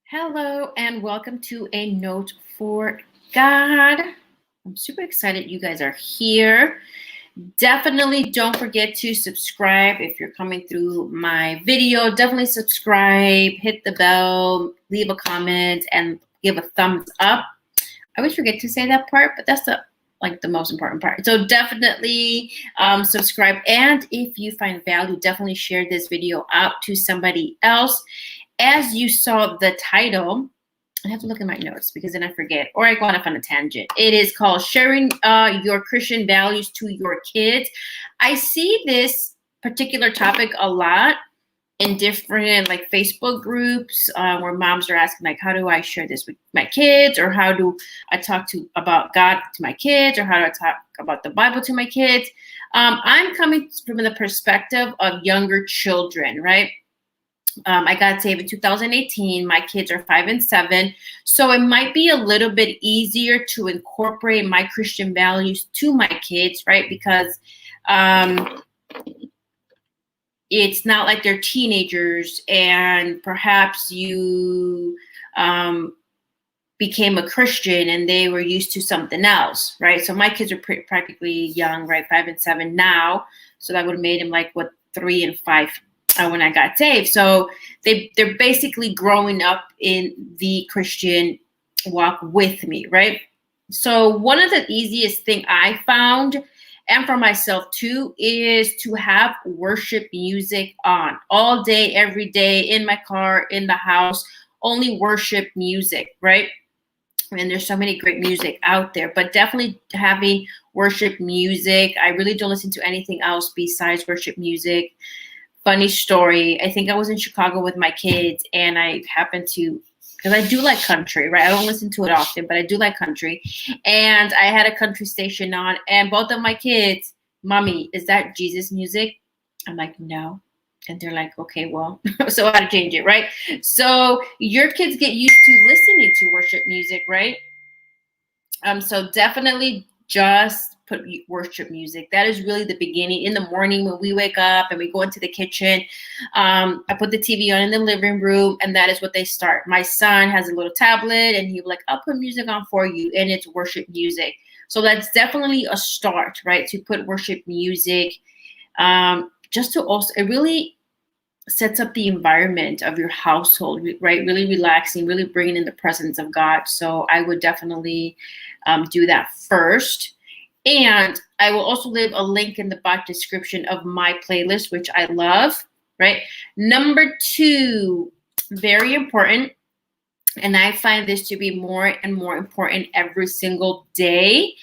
Hello and welcome to A Note for God. I'm super excited you guys are here. Definitely don't forget to subscribe if you're coming through my video. Definitely subscribe, hit the bell, leave a comment, and give a thumbs up. I always forget to say that part, but that's the most important part. So definitely subscribe. And if you find value, definitely share this video out to somebody else. As you saw the title, I have to look at my notes because then I forget or I go off on a tangent. It is called Sharing Your Christian Values to Your Kids. I see this particular topic a lot in different Facebook groups where moms are asking how do I share this with my kids, or how do I talk about God to my kids, or how do I talk about the Bible to my kids. I'm coming from the perspective of younger children, right? I got saved in 2018. My kids are 5 and 7. So it might be a little bit easier to incorporate my Christian values to my kids, right? Because it's not like they're teenagers and perhaps you became a Christian and they were used to something else, right? So my kids are practically young, right? 5 and 7 now. So that would have made them 3 and 5 when I got saved. So they're basically growing up in the Christian walk with me, right? So one of the easiest thing I found, and for myself too, is to have worship music on all day, every day, in my car, in the house, only worship music, right? And there's so many great music out there, but definitely having worship music. I really don't listen to anything else besides worship music. Funny story. I think I was in Chicago with my kids and I happened to, because I do like country, right? I don't listen to it often, but I do like country. And I had a country station on and both of my kids, Mommy, is that Jesus music? I'm like, no. And they're like, okay, well, so how to change it, right? So your kids get used to listening to worship music, right? So definitely just put worship music. That is really the beginning. In the morning when we wake up and we go into the kitchen, I put the TV on in the living room and that is what they start. My son has a little tablet and he'll I'll put music on for you, and it's worship music. So that's definitely a start, right? To put worship music, just to also, it really sets up the environment of your household, right? Really relaxing, really bringing in the presence of God. So I would definitely do that first. And I will also leave a link in the box description of my playlist, which I love, right? Number 2, very important. And I find this to be more and more important every single day.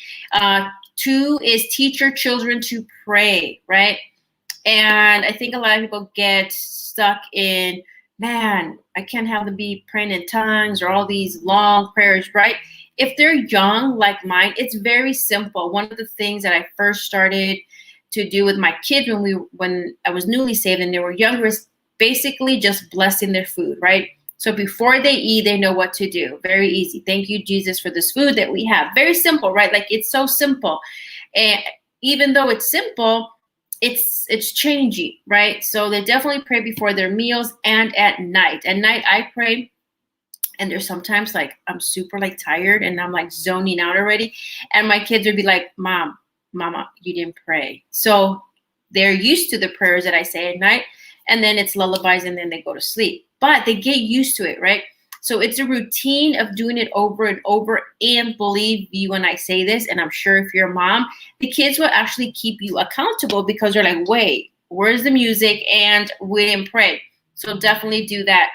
2 is teach your children to pray, right? And I think a lot of people get stuck in, man, I can't have them be praying in tongues or all these long prayers, right? If they're young like mine, it's very simple. One of the things that I first started to do with my kids when I was newly saved and they were younger is basically just blessing their food, right? So before they eat, they know what to do. Very easy. Thank you, Jesus, for this food that we have. Very simple, right? It's so simple. And even though it's simple, it's changing, right? So they definitely pray before their meals and at night. At night, I pray. And there's sometimes I'm super tired and I'm zoning out already. And my kids would be like, Mama, you didn't pray. So they're used to the prayers that I say at night. And then it's lullabies and then they go to sleep. But they get used to it, right? So it's a routine of doing it over and over. And believe me when I say this, and I'm sure if you're a mom, the kids will actually keep you accountable because they're like, wait, where's the music? And we didn't pray. So definitely do that.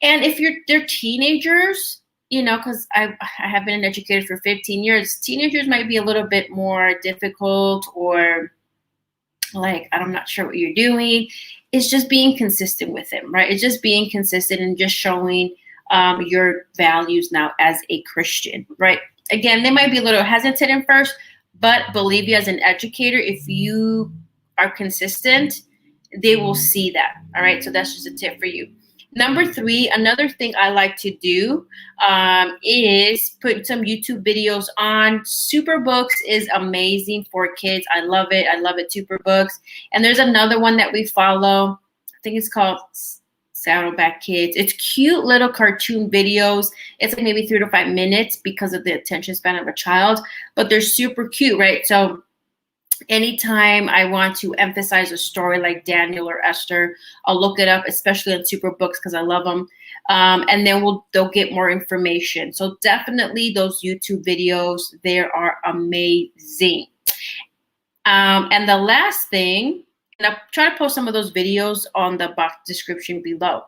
And if they're teenagers, because I have been an educator for 15 years, teenagers might be a little bit more difficult or I'm not sure what you're doing. It's just being consistent with them, right? It's just being consistent and just showing your values now as a Christian, right? Again, they might be a little hesitant at first, but believe me, as an educator, if you are consistent, they will see that. All right. So that's just a tip for you. Number 3, another thing I like to do is put some YouTube videos on. Superbooks is amazing for kids. I love it. Superbooks. And there's another one that we follow. I think it's called Saddleback Kids. It's cute little cartoon videos. It's like maybe 3 to 5 minutes because of the attention span of a child, but they're super cute, right? So anytime I want to emphasize a story like Daniel or Esther, I'll look it up, especially on Superbooks because I love them. And then they'll get more information. So definitely those YouTube videos, they are amazing. And the last thing, and I'll try to post some of those videos on the box description below.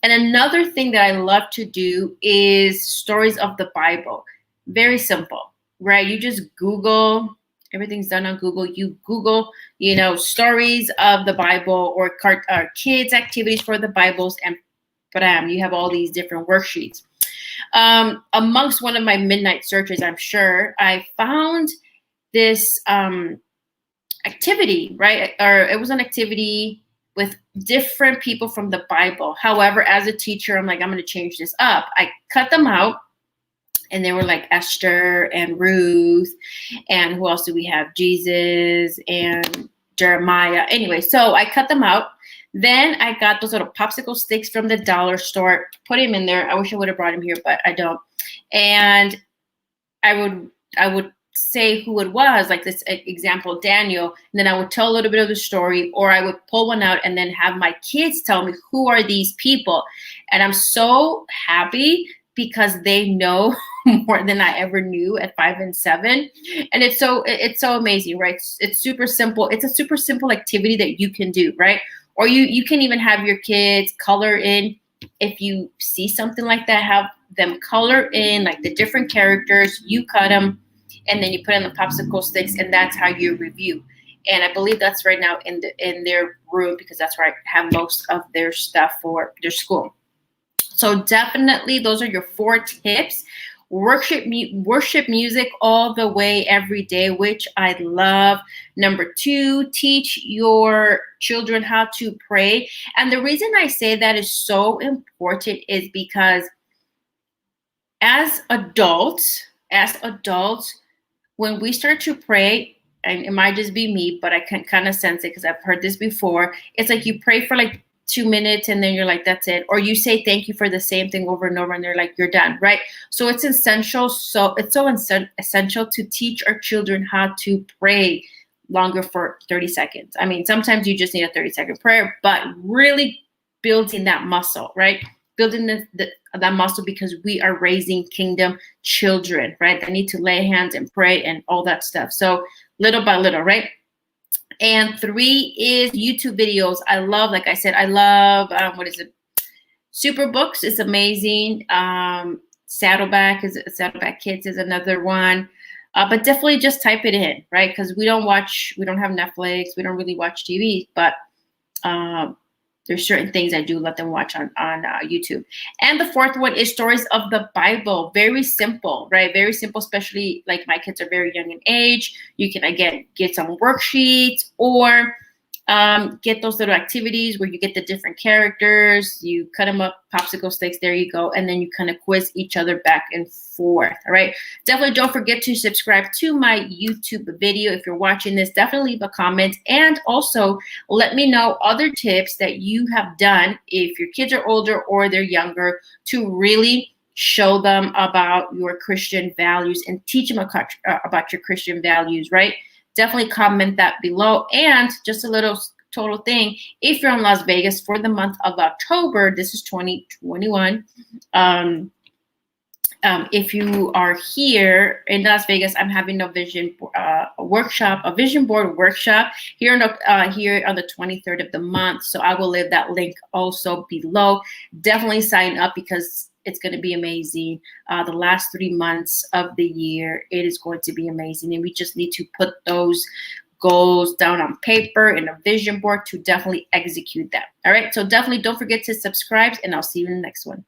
And another thing that I love to do is stories of the Bible. Very simple, right? You just Google, everything's done on Google. You Google, stories of the Bible or kids activities for the Bibles, and bam, you have all these different worksheets. Amongst one of my midnight searches, I'm sure, I found this activity, right? Or it was an activity with different people from the Bible. However, as a teacher, I'm like, I'm going to change this up. I cut them out, and they were like Esther and Ruth, and who else do we have? Jesus and Jeremiah. Anyway, so I cut them out. Then I got those little popsicle sticks from the dollar store, put him in there. I wish I would have brought him here, but I don't. And I would say who it was, like this example, Daniel, and then I would tell a little bit of the story, or I would pull one out and then have my kids tell me who are these people. And I'm so happy because they know more than I ever knew at 5 and 7. And it's so amazing, right? It's super simple. It's a super simple activity that you can do, right? Or you can even have your kids color in. If you see something like that, have them color in like the different characters, you cut them, and then you put in the popsicle sticks, and that's how you review. And I believe that's right now in their room, because that's where I have most of their stuff for their school. So definitely those are your 4 tips. Worship music all the way every day, which I love. Number 2, teach your children how to pray. And the reason I say that is so important is because as adults, when we start to pray, and it might just be me, but I can kind of sense it because I've heard this before. It's like you pray for like 2 minutes and then you're like, that's it. Or you say thank you for the same thing over and over and they're like, you're done, right? So it's essential. So it's so essential to teach our children how to pray longer for 30 seconds. I mean, sometimes you just need a 30-second prayer, but really building that muscle, right? Building that muscle, because we are raising kingdom children, right? They need to lay hands and pray and all that stuff. So little by little, right? And 3 is YouTube videos. I love, like I said, I love, Superbooks is amazing. Saddleback Kids is another one. But definitely just type it in, right? Because we don't have Netflix. We don't really watch TV, but there's certain things I do let them watch on YouTube. And the 4th one is stories of the Bible. Very simple, right? Very simple, especially like my kids are very young in age. You can, again, get some worksheets, or get those little activities where you get the different characters, you cut them up, popsicle sticks, there you go. And then you kind of quiz each other back and forth, all right? Definitely don't forget to subscribe to my YouTube video. If you're watching this, definitely leave a comment. And also let me know other tips that you have done if your kids are older or they're younger, to really show them about your Christian values and teach them about your Christian values, right? Definitely comment that below. And just a little total thing, if you're in Las Vegas for the month of October, this is 2021. If you are here in Las Vegas, I'm having a vision board workshop here on the 23rd of the month. So I will leave that link also below. Definitely sign up, because it's going to be amazing. The last 3 months of the year, it is going to be amazing. And we just need to put those goals down on paper in a vision board to definitely execute that. All right. So definitely don't forget to subscribe, and I'll see you in the next one.